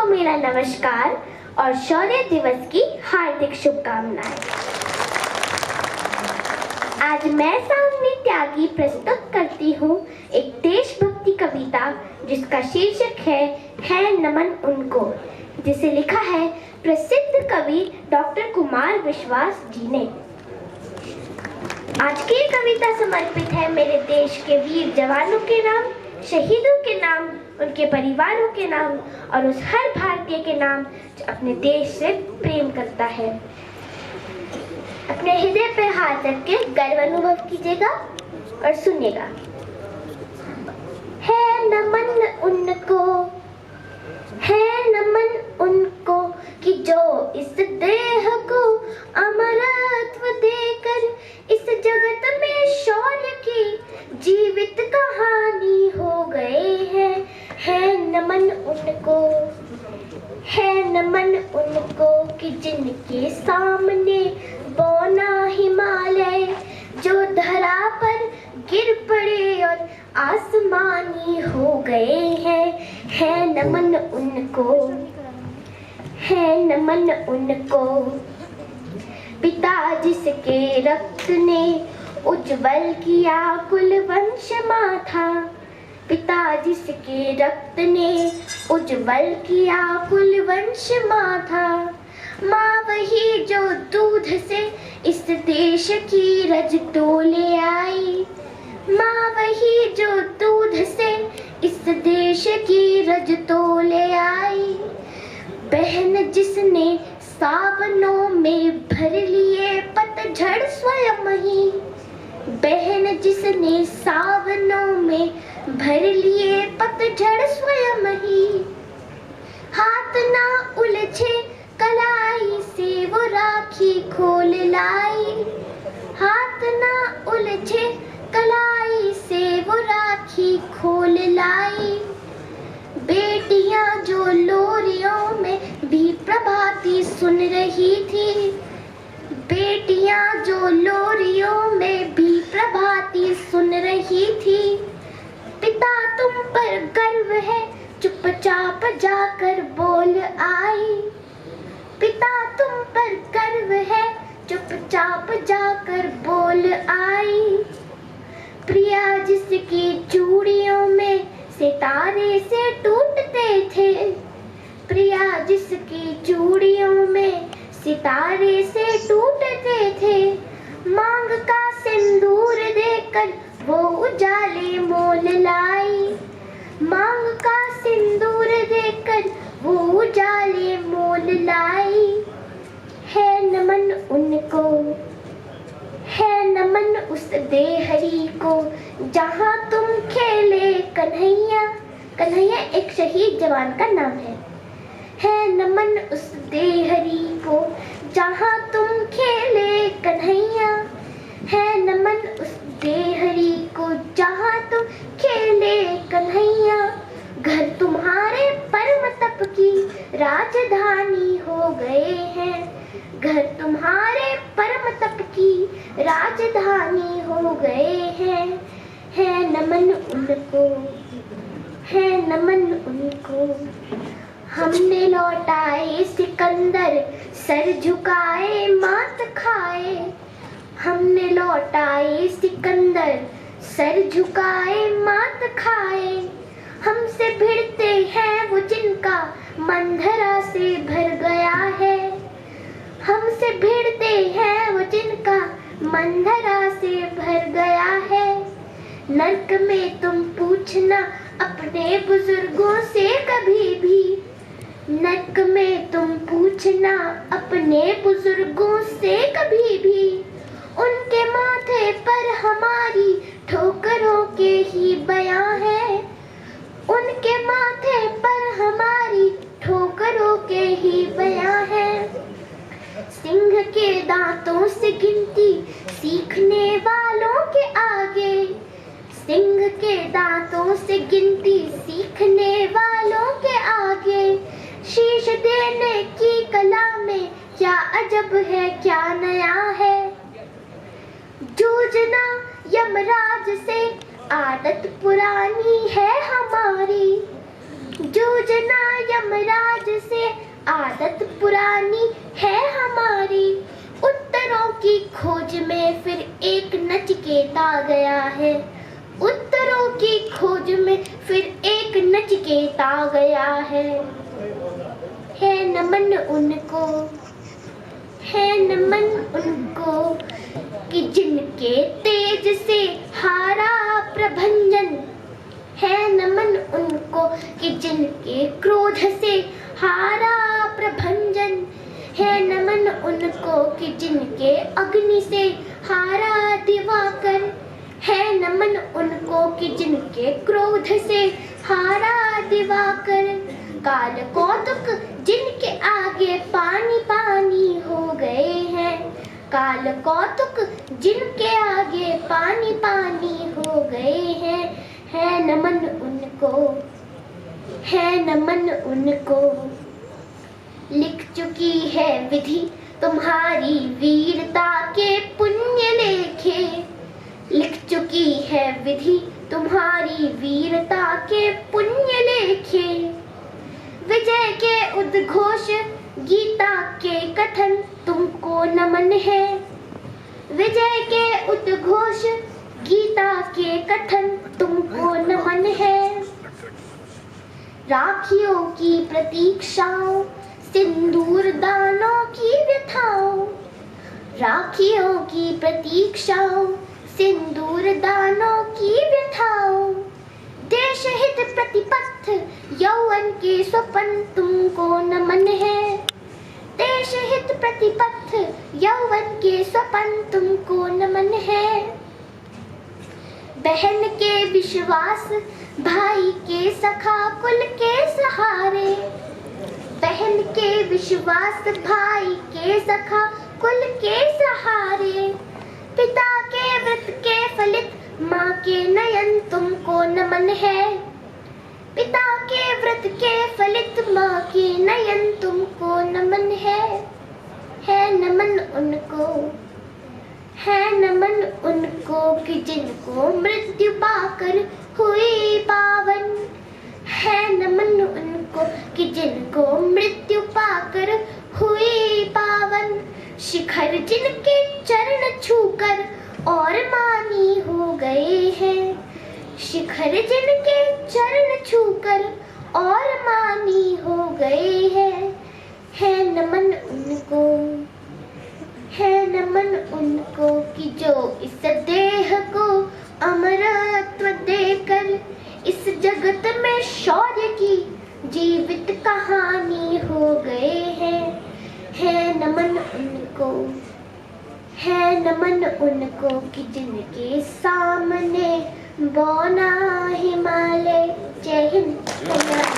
मेरा नमस्कार और शौर्य दिवस की हार्दिक शुभकामनाएं। आज मैं सामने त्यागी प्रस्तुत करती हूँ एक देशभक्ति कविता जिसका शीर्षक है नमन उनको, जिसे लिखा है प्रसिद्ध कवि डॉक्टर कुमार विश्वास जी ने। आज की कविता समर्पित है मेरे देश के वीर जवानों के नाम, शहीदों के नाम, उनके परिवारों के नाम और उस हर भारतीय के नाम जो अपने देश से प्रेम करता है। अपने हृदय पे हाथ रख के गर्व अनुभव कीजिएगा और सुनिएगा। है नमन उनको, है नमन उनको कि जो इस देह को अमरत्व देकर इस जगत में शौर्य की जीवित कहानी हो गए हैं। है नमन उनको, है नमन उनको कि जिनके सामने बौना हिमालय जो धरा पर गिर पड़े और आसमानी हो गए हैं। है नमन उनको, है नमन उनको। पिता जिसके रक्त ने उज्जवल किया कुल वंश माथा, पिता जिसके रक्त ने उज्जवल किया कुल वंश माथा। माँ वही जो दूध से इस देश की रज तोले आई, माँ वही जो दूध से इस देश की रज तोले आई। बहन जिसने सावनों में भर लिए पतझड़ स्वयं ही, बहन जिसने सावनों में भर लिए पतझड़ स्वयं ही। हाथ ना उलझे कलाई से वो राखी खोल लाई, हाथ ना उलझे कलाई से वो राखी खोल लाई। बेटियां जो लोरियों में भी प्रभाती सुन रही थी, बेटियां जो लोरियों में भी प्रभाती सुन रही थी। पिता तुम पर गर्व है चुपचाप जाकर बोल आई, पिता तुम पर गर्व है चुपचाप जाकर बोल आई। प्रिया जिसकी चूड़ियों में सितारे से टूटते थे, प्रिया जिसकी चूड़ियों में सितारे से टूटते थे। मांग का सिंदूर देकर वो उजाले मोल लाई, मांग का सिंदूर देकर वो उजाले मोल लाई। है नमन उनको, है नमन उस देहरी को जहाँ तुम खेले कन्हैया। कन्हैया एक शहीद जवान का नाम है। है नमन उस देहरी को जहाँ तुम खेले कन्हैया, है नमन उस देहरी को जहाँ तुम खेले कन्हैया। घर तुम्हारे परम तप की राजधानी हो गए हैं, घर तुम्हारे परम तप की राजधानी हो गए हैं। है नमन उनको, है नमन उनको। हमने लौटाए सिकंदर सर झुकाए मात खाए, हमने लौटाए सिकंदर सर झुकाए मात खाए। हमसे भिड़ते हैं वो जिनका मंधरा से भर गया है, हमसे भिड़ते हैं वो जिनका मंधरा से भर गया है। नर्क में तुम पूछना अपने बुजुर्गों से कभी भी, नर्क में तुम पूछना अपने बुजुर्गों से कभी भी। उनके माथे पर हमारी ठोकरों के ही बयां है, उनके माथे पर हमारी ठोकरों के ही बयां है। सिंह के दांतों से गिनती सीखने वालों के आगे, सिंह के दांतों से गिनती सीखने वालों के आगे। शीश देने की कला में क्या अजब है क्या नया है। जूझना यमराज से आदत पुरानी है हमारी, जूझना यमराज आदत पुरानी है हमारी, उत्तरों की खोज में फिर एक नचिकेता गया है। उत्तरों की खोज में फिर एक नचिकेता गया है नमन उनको, है नमन उनको कि जिनके तेज से हारा प्रभंजन, है नमन उनको कि जिनके क्रोध से हारा प्रभंजन, है नमन उनको कि जिनके अग्नि से हारा दिवाकर, है नमन उनको कि जिनके क्रोध से हारा दिवाकर। काल कौतुक जिनके आगे पानी पानी हो गए हैं, काल कौतुक जिनके आगे पानी पानी हो गए हैं, है नमन उनको, है नमन उनको। लिख चुकी है विधि तुम्हारी वीरता के पुण्य लेखे, लिख चुकी है विधि तुम्हारी वीरता के पुण्य लेखे। विजय के उद्घोष गीता के कथन तुमको नमन है, विजय के उद्घोष गीता के कथन तुमको नमन है। राखियों की प्रतीक्षाओं, सिंदूर दानों की व्यथाओं, राखियों की प्रतीक्षाओं, सिंदूर दानों की व्यथाओं। देश हित प्रतिपथ यौवन के स्वपन तुमको नमन है, देश हित प्रतिपथ यौवन के स्वपन तुमको नमन है। बहन के विश्वास भाई के सखा कुल के सहारे, बहन के विश्वास भाई के सखा कुल के सहारे। पिता के व्रत के फलित माँ के नयन तुमको नमन है, पिता के व्रत के फलित माँ के नयन तुमको नमन है नमन उनको, है नमन उनको कि जिनको मृत्यु पाकर हुई पावन, है नमन उनको कि जिनको मृत्यु पाकर हुई पावन। शिखर जिनके चरण छूकर और मानी हो गए हैं, शिखर जिनके चरण छूकर और मानी हो गए हैं, है नमन उनको, है नमन उनको कि जो इस देह को अमरत्व देकर इस जगत में शौर्य की जीवित कहानी हो गए हैं, है नमन उनको, है नमन उनको कि जिनके सामने बौना हिमालय। जय हिंद।